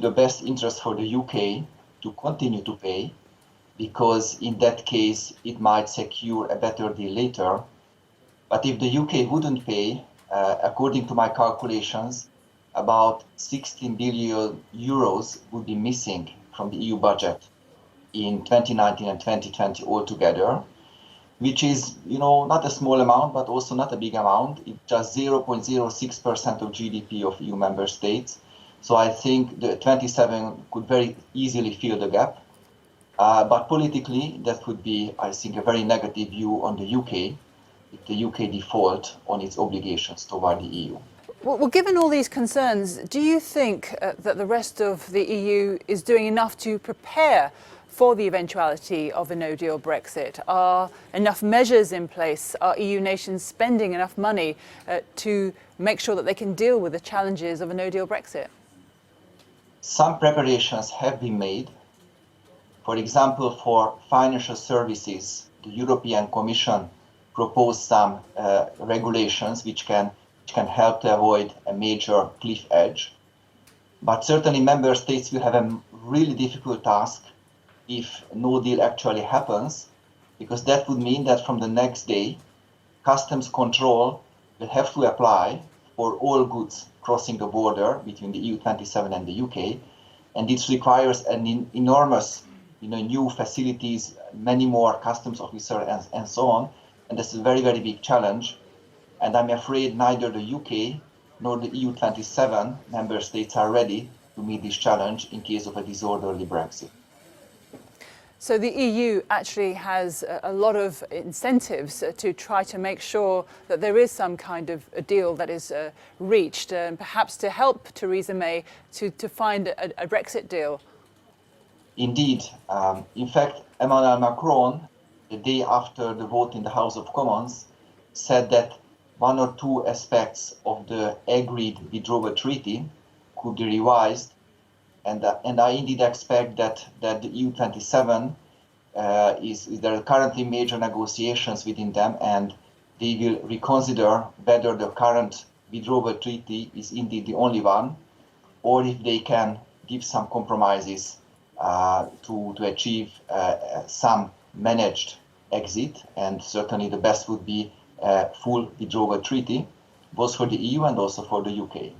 the best interest for the UK to continue to pay, because in that case it might secure a better deal later. But if the UK wouldn't pay, according to my calculations, about 16 billion euros would be missing from the EU budget in 2019 and 2020 altogether, which is, not a small amount, but also not a big amount. It's just 0.06% of GDP of EU member states. So I think the 27 could very easily fill the gap. But politically, that would be, I think, a very negative view on the UK, if the UK default on its obligations toward the EU. Well, given all these concerns, do you think that the rest of the EU is doing enough to prepare for the eventuality of a no-deal Brexit? Are enough measures in place? Are EU nations spending enough money to make sure that they can deal with the challenges of a no-deal Brexit? Some preparations have been made. For example, for financial services, the European Commission proposed some regulations which can help to avoid a major cliff edge. But certainly member states will have a really difficult task if no deal actually happens, because that would mean that from the next day, customs control will have to apply for all goods crossing the border between the EU27 and the UK. And this requires an enormous new facilities, many more customs officers and so on. And this is a very, very big challenge. And I'm afraid neither the UK nor the EU27 member states are ready to meet this challenge in case of a disorderly Brexit. So the EU actually has a lot of incentives to try to make sure that there is some kind of a deal that is reached, perhaps to help Theresa May to find a Brexit deal. Indeed. In fact, Emmanuel Macron, the day after the vote in the House of Commons, said that one or two aspects of the agreed withdrawal treaty could be revised. And I indeed expect that the EU27 there are currently major negotiations within them, and they will reconsider whether the current withdrawal treaty is indeed the only one, or if they can give some compromises to achieve some managed exit. And certainly the best would be a full withdrawal treaty, both for the EU and also for the UK.